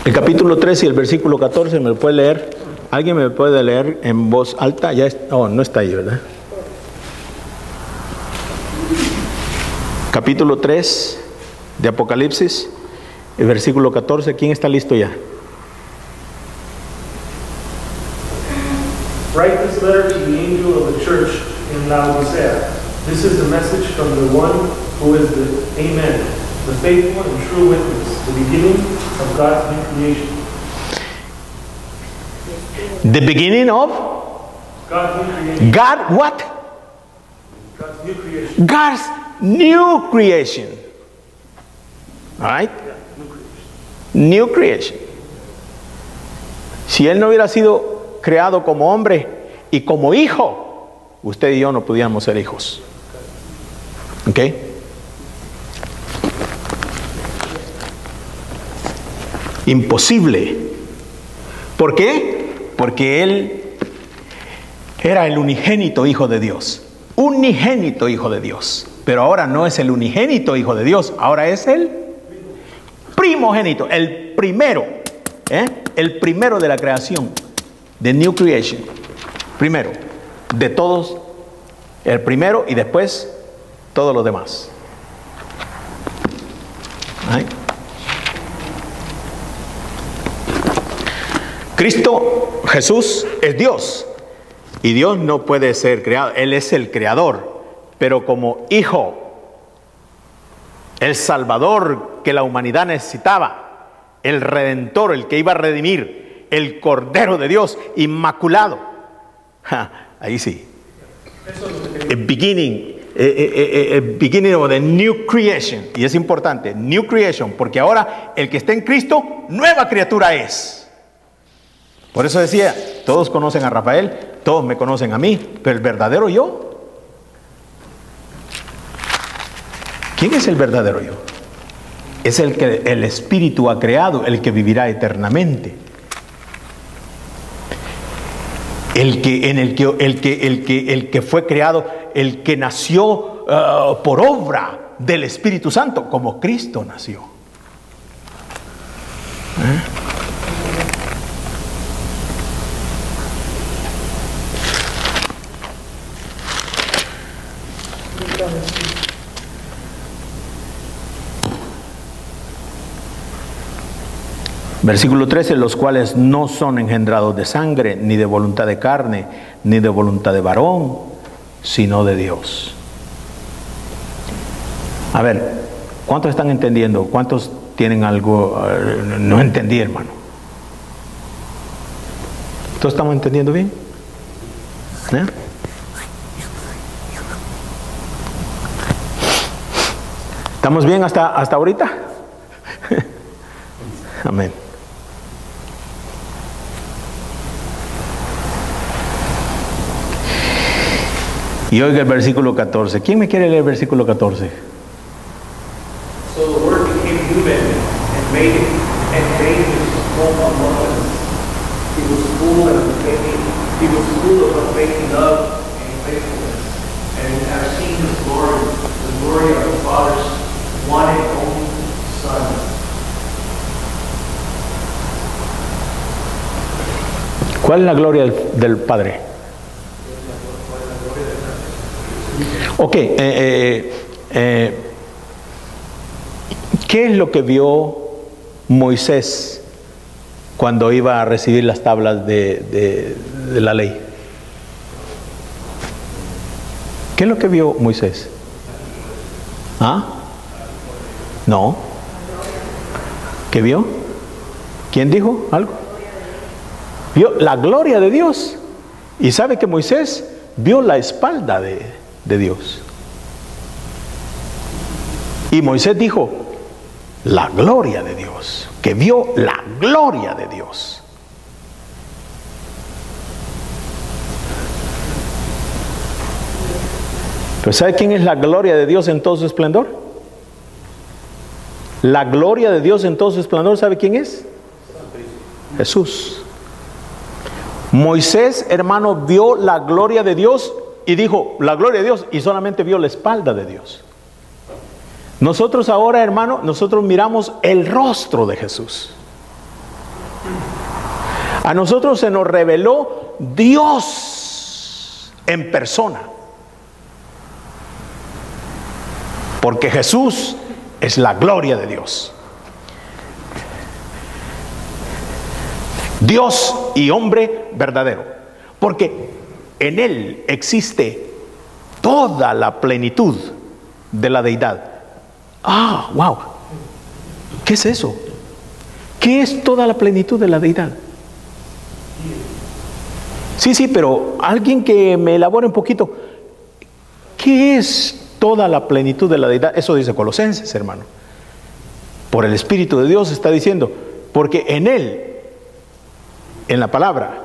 El capítulo 3 y el versículo 14, ¿me lo puede leer? ¿Alguien me puede leer en voz alta? No está ahí, ¿verdad? Capítulo 3 de Apocalipsis, el versículo 14. ¿Quién está listo ya?
Write this letter to the angel of the church in Laodicea. This is the message from the one who is the Amen, the faithful and true witness, the beginning of God's new creation.
The beginning of
God's new creation.
God what?
God's new creation.
God's new creation. All right?
Yeah, new creation.
New creation. Si Él no hubiera sido creado como hombre y como hijo, usted y yo no pudiéramos ser hijos. ¿Ok? Imposible. ¿Por qué? Porque Él era el unigénito Hijo de Dios. Unigénito Hijo de Dios. Pero ahora no es el unigénito Hijo de Dios, ahora es el primogénito, el primero. El primero de la creación. The new creation. Primero. De todos. El primero y después todos los demás. ¿Ay? Cristo, Jesús, es Dios. Y Dios no puede ser creado. Él es el creador. Pero como hijo, el salvador que la humanidad necesitaba, el redentor, el que iba a redimir, el Cordero de Dios, inmaculado. Ahí sí. El beginning of the new creation. Y es importante, new creation, porque ahora el que está en Cristo, nueva criatura es. Por eso decía, todos conocen a Rafael, todos me conocen a mí, pero el verdadero yo, ¿quién es el verdadero yo? Es el que el Espíritu ha creado, el que vivirá eternamente. El que fue creado, el que nació por obra del Espíritu Santo, como Cristo nació. Versículo 13, los cuales no son engendrados de sangre, ni de voluntad de carne, ni de voluntad de varón, sino de Dios. A ver, ¿cuántos están entendiendo? ¿Cuántos tienen algo? No entendí, hermano. ¿Todos estamos entendiendo bien? ¿Estamos bien hasta ahorita? Amén. Y oiga el versículo 14. ¿Quién me quiere leer el versículo 14?
So the Word became human and made his home among us. He was full of making love and faithfulness, and have seen his glory, the glory of the Father's one and only Son.
¿Cuál es la gloria del Padre? Ok, ¿qué es lo que vio Moisés cuando iba a recibir las tablas de la ley? ¿Qué es lo que vio Moisés? ¿Ah? No. ¿Qué vio? ¿Quién dijo algo? Vio la gloria de Dios. Y sabe que Moisés vio la espalda de Dios. Y Moisés dijo, la gloria de Dios, que vio la gloria de Dios. Pero ¿sabe quién es la gloria de Dios en todo su esplendor? La gloria de Dios en todo su esplendor, ¿sabe quién es? Jesús. Moisés, hermano, vio la gloria de Dios y dijo, la gloria de Dios, y solamente vio la espalda de Dios. Nosotros ahora, hermano, nosotros miramos el rostro de Jesús. A nosotros se nos reveló Dios en persona. Porque Jesús es la gloria de Dios. Dios y hombre verdadero. Porque en Él existe toda la plenitud de la deidad. Ah, wow. ¿Qué es eso? ¿Qué es toda la plenitud de la deidad? Sí, pero alguien que me elabore un poquito. ¿Qué es toda la plenitud de la deidad? Eso dice Colosenses, hermano. Por el Espíritu de Dios está diciendo, porque en Él, en la palabra,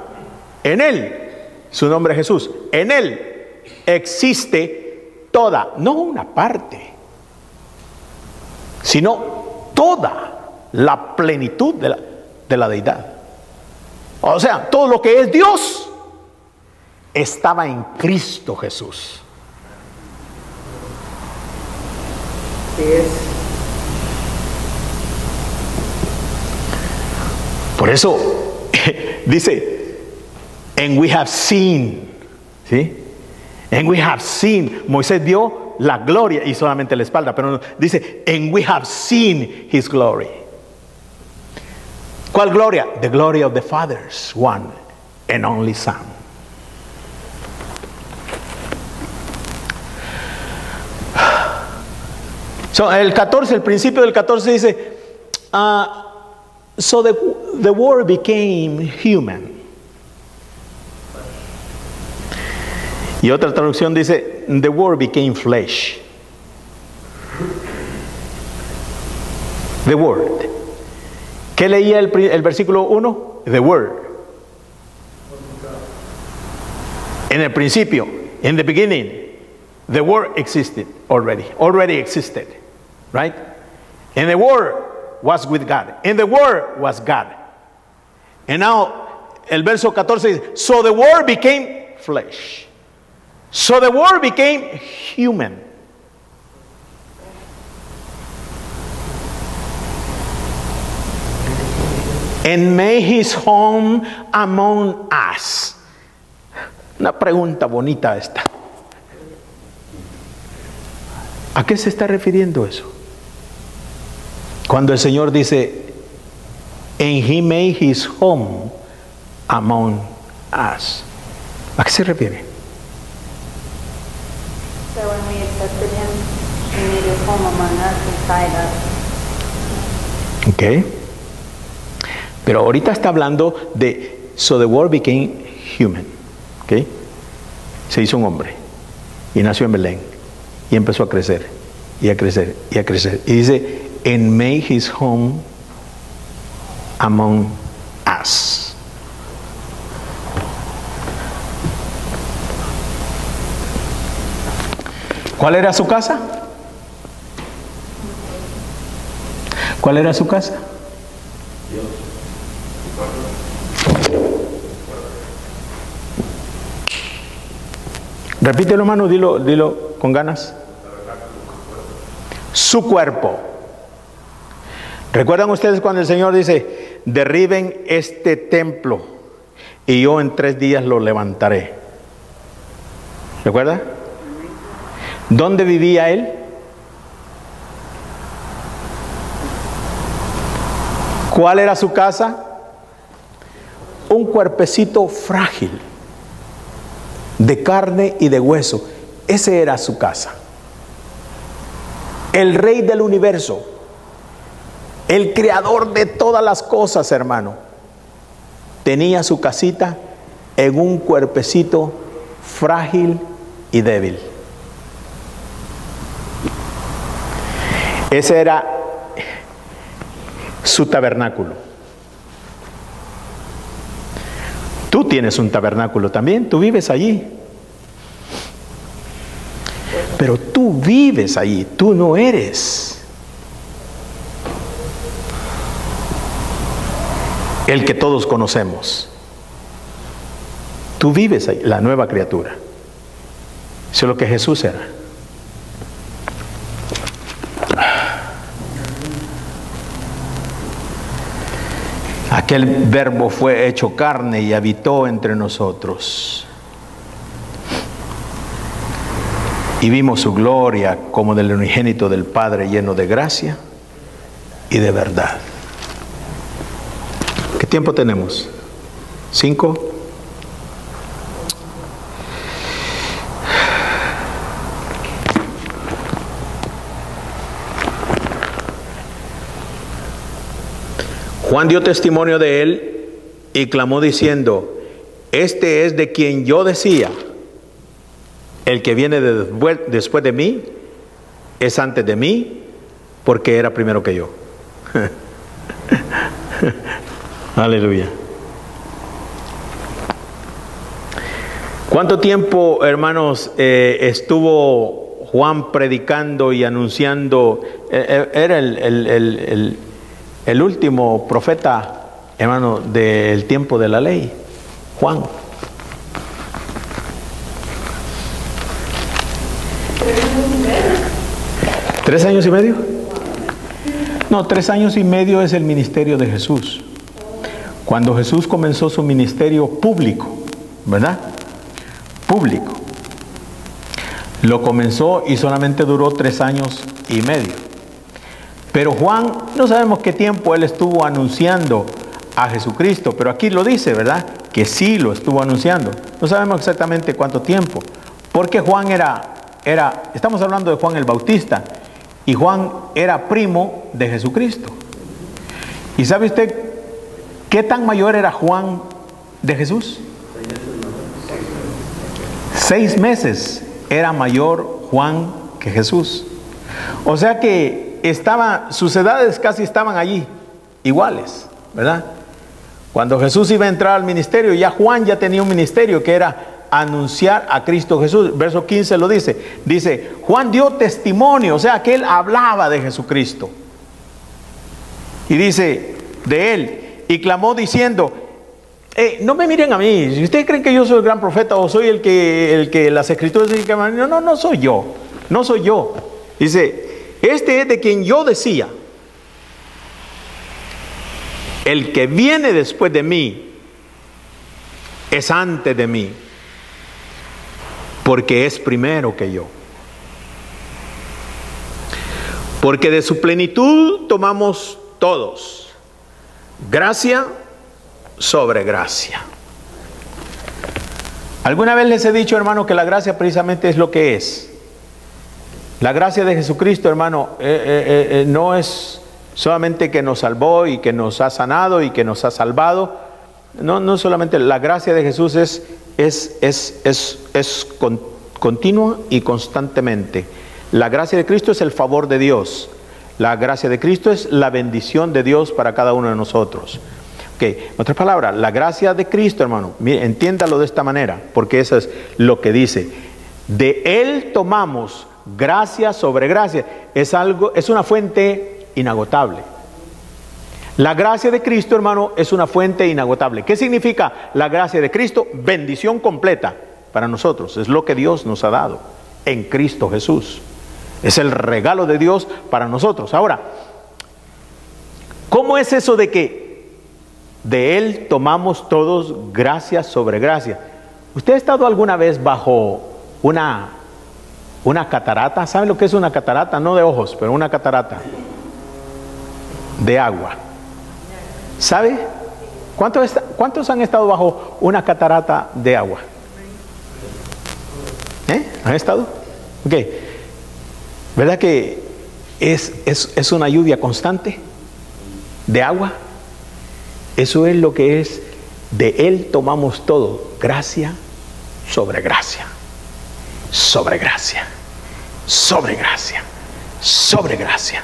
en Él, su nombre es Jesús, en Él existe toda, no una parte, sino toda la plenitud de la deidad. O sea, todo lo que es Dios estaba en Cristo Jesús. Por eso dice, and we have seen, ¿sí? And we have seen. Moisés vio la gloria y solamente la espalda, pero dice, and we have seen his glory. ¿Cuál gloria? The glory of the Father's one and only Son. So, el 14, el principio del 14 dice, So the Word became human. Y otra traducción dice, the Word became flesh. The Word. ¿Qué leía el versículo 1? The Word. En el principio, in the beginning, the Word existed already existed, right? And the Word was with God. And the Word was God. And now, el verso 14 dice, so the Word became flesh. So the Word became human. And made his home among us. Una pregunta bonita esta. ¿A qué se está refiriendo eso? Cuando el Señor dice, and he made his home among us. ¿A qué se refiere?
So when we accepted him, he made his home among us, inside us.
Ok. Pero ahorita está hablando de, so the Word became human. Ok. Se hizo un hombre. Y nació en Belén. Y empezó a crecer. Y a crecer. Y a crecer. Y dice, and made his home among us. ¿Cuál era su casa? ¿Cuál era su casa? Repítelo, hermano, dilo con ganas. Su cuerpo. ¿Recuerdan ustedes cuando el Señor dice, derriben este templo y yo en 3 días lo levantaré? ¿Recuerda? ¿Dónde vivía él? ¿Cuál era su casa? Un cuerpecito frágil, de carne y de hueso. Ese era su casa. El Rey del universo, el creador de todas las cosas, hermano, tenía su casita en un cuerpecito frágil y débil. Ese era su tabernáculo. Tú tienes un tabernáculo también, tú vives allí. Pero tú vives allí, tú no eres el que todos conocemos. Tú vives ahí, la nueva criatura. Eso es lo que Jesús era. Aquel verbo fue hecho carne y habitó entre nosotros. Y vimos su gloria como del unigénito del Padre, lleno de gracia y de verdad. ¿Qué tiempo tenemos? 5. Juan dio testimonio de él y clamó diciendo, este es de quien yo decía, el que viene después de mí es antes de mí, porque era primero que yo. Aleluya. ¿Cuánto tiempo, hermanos, estuvo Juan predicando y anunciando? Era el último profeta, hermano, del tiempo de la ley, Juan. 3 años y medio. No, 3 años y medio es el ministerio de Jesús. Cuando Jesús comenzó su ministerio público, ¿verdad? Público. Lo comenzó y solamente duró 3 años y medio. Pero Juan, no sabemos qué tiempo él estuvo anunciando a Jesucristo, pero aquí lo dice, ¿verdad? Que sí lo estuvo anunciando. No sabemos exactamente cuánto tiempo, porque Juan estamos hablando de Juan el Bautista, y Juan era primo de Jesucristo. ¿Y sabe usted ¿Qué tan mayor era Juan de Jesús? 6 meses era mayor Juan que Jesús. O sea que sus edades casi estaban allí, iguales, ¿verdad? Cuando Jesús iba a entrar al ministerio, ya Juan ya tenía un ministerio que era anunciar a Cristo Jesús. Verso 15 lo dice. Dice, Juan dio testimonio, o sea que él hablaba de Jesucristo. Y dice de él, y clamó diciendo, no me miren a mí, si ustedes creen que yo soy el gran profeta o soy el que las escrituras dicen que no soy yo, no soy yo. Dice, este es de quien yo decía, el que viene después de mí es antes de mí, porque es primero que yo. Porque de su plenitud tomamos todos, gracia sobre gracia. ¿Alguna vez les he dicho, hermano, que la gracia precisamente es lo que es? La gracia de Jesucristo, hermano, no es solamente que nos salvó y que nos ha sanado y que nos ha salvado. No solamente la gracia de Jesús es continua y constantemente. La gracia de Cristo es el favor de Dios. La gracia de Cristo es la bendición de Dios para cada uno de nosotros. En otras palabras, la gracia de Cristo, hermano, mire, entiéndalo de esta manera, porque eso es lo que dice. De Él tomamos gracia sobre gracia. Es una fuente inagotable. La gracia de Cristo, hermano, es una fuente inagotable. ¿Qué significa la gracia de Cristo? Bendición completa para nosotros. Es lo que Dios nos ha dado en Cristo Jesús. Es el regalo de Dios para nosotros. Ahora, ¿cómo es eso de que de Él tomamos todos gracia sobre gracia? ¿Usted ha estado alguna vez bajo una catarata? ¿Sabe lo que es una catarata? No de ojos, pero una catarata de agua. ¿Sabe? ¿Cuántos han estado bajo una catarata de agua? ¿Han estado? Ok. ¿Verdad que es una lluvia constante de agua? Eso es lo que es. De Él tomamos todo, gracia sobre gracia, sobre gracia, sobre gracia, sobre gracia.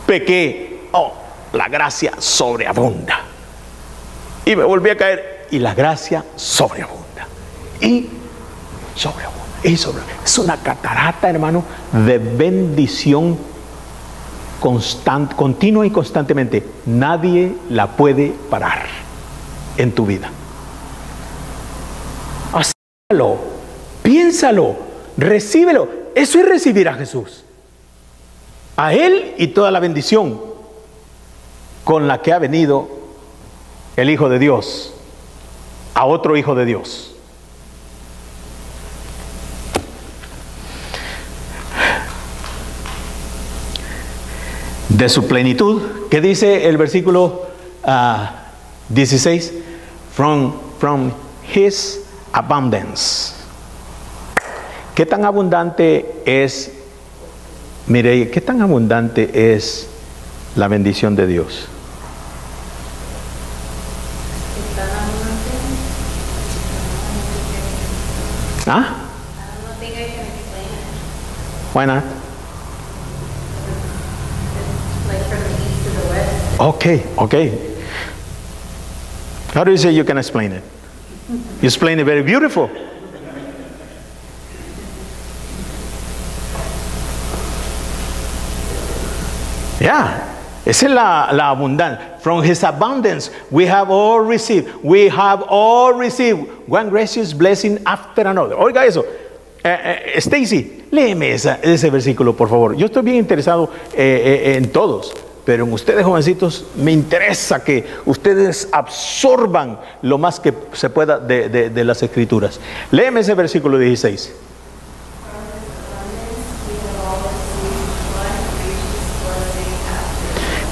Pequé, la gracia sobreabunda. Y me volví a caer, y la gracia sobreabunda. Y sobreabunda. Y sobreabunda. Es una catarata, hermano, de bendición continua y constantemente. Nadie la puede parar en tu vida. Acéptalo, piénsalo, recíbelo. Eso es recibir a Jesús, a Él y toda la bendición con la que ha venido el Hijo de Dios a otro Hijo de Dios. De su plenitud, ¿qué dice el versículo 16? From His abundance. ¿Qué tan abundante es, mire, qué tan abundante es la bendición de Dios? ¿Ah? Why not? Okay. How do you say you can explain it? You explain it very beautiful. Yeah, esa es la abundancia. From His abundance we have all received. We have all received one gracious blessing after another. Oiga eso. Stacy, léeme ese versículo, por favor. Yo estoy bien interesado en todos, pero en ustedes, jovencitos, me interesa que ustedes absorban lo más que se pueda de las Escrituras. Léeme ese versículo 16.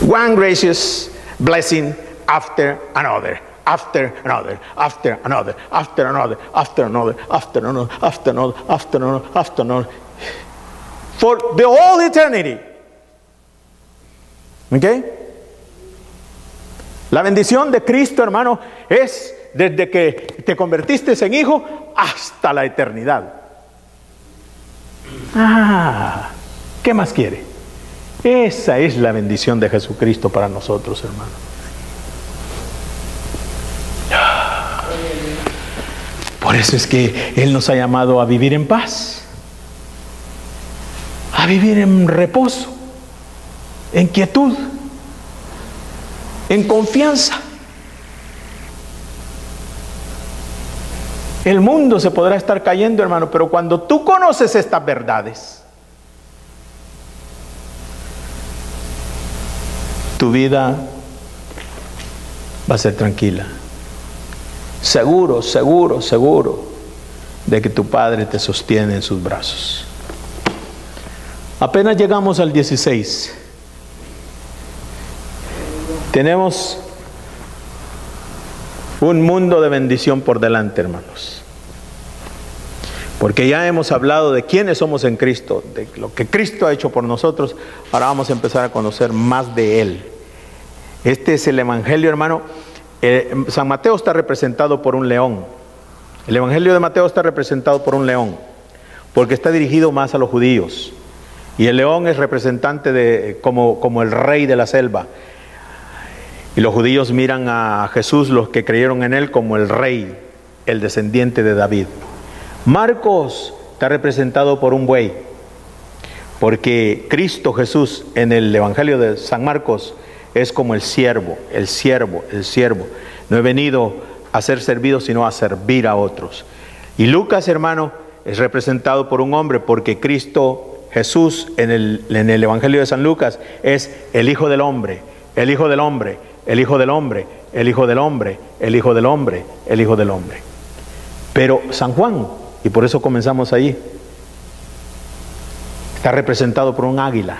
One gracious blessing after another, after another, after another, after another, after another, after another, after another, after another, after another, for the whole eternity. Okay? La bendición de Cristo, hermano, es desde que te convertiste en hijo hasta la eternidad. ¿Qué más quiere? Esa es la bendición de Jesucristo para nosotros, hermano. Por eso es que Él nos ha llamado a vivir en paz, a vivir en reposo, en quietud, en confianza. El mundo se podrá estar cayendo, hermano, pero cuando tú conoces estas verdades, tu vida va a ser tranquila. Seguro, seguro, seguro de que tu Padre te sostiene en sus brazos. Apenas llegamos al 16. Tenemos un mundo de bendición por delante, hermanos. Porque ya hemos hablado de quiénes somos en Cristo, de lo que Cristo ha hecho por nosotros. Ahora vamos a empezar a conocer más de Él. Este es el Evangelio, hermano. San Mateo está representado por un león. El Evangelio de Mateo está representado por un león, porque está dirigido más a los judíos. Y el león es representante de como el rey de la selva. Y los judíos miran a Jesús, los que creyeron en Él, como el rey, el descendiente de David. Marcos está representado por un buey, porque Cristo Jesús en el Evangelio de San Marcos es como el siervo, el siervo, el siervo. No he venido a ser servido, sino a servir a otros. Y Lucas, hermano, es representado por un hombre, porque Cristo Jesús en el Evangelio de San Lucas es el Hijo del Hombre, el Hijo del Hombre, el Hijo del Hombre, el Hijo del Hombre, el Hijo del Hombre, el Hijo del Hombre. Pero San Juan, y por eso comenzamos ahí, está representado por un águila.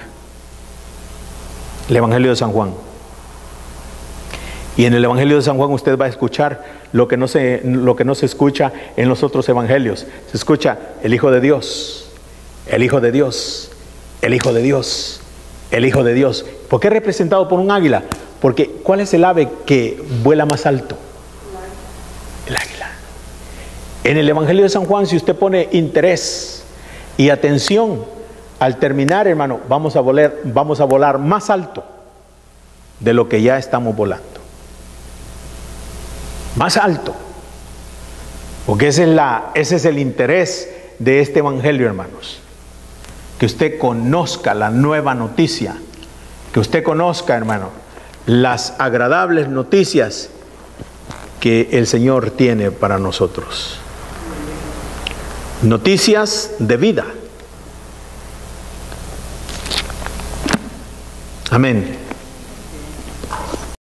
El Evangelio de San Juan. Y en el Evangelio de San Juan usted va a escuchar lo que no se escucha en los otros evangelios. Se escucha el Hijo de Dios, el Hijo de Dios, el Hijo de Dios, el Hijo de Dios. ¿Por qué representado por un águila? Porque ¿cuál es el ave que vuela más alto? El águila. En el Evangelio de San Juan, si usted pone interés y atención, al terminar, hermano, vamos a volar más alto de lo que ya estamos volando. Más alto. Porque ese es el interés de este Evangelio, hermanos. Que usted conozca la nueva noticia. Que usted conozca, hermano, las agradables noticias que el Señor tiene para nosotros. Noticias de vida. Amén.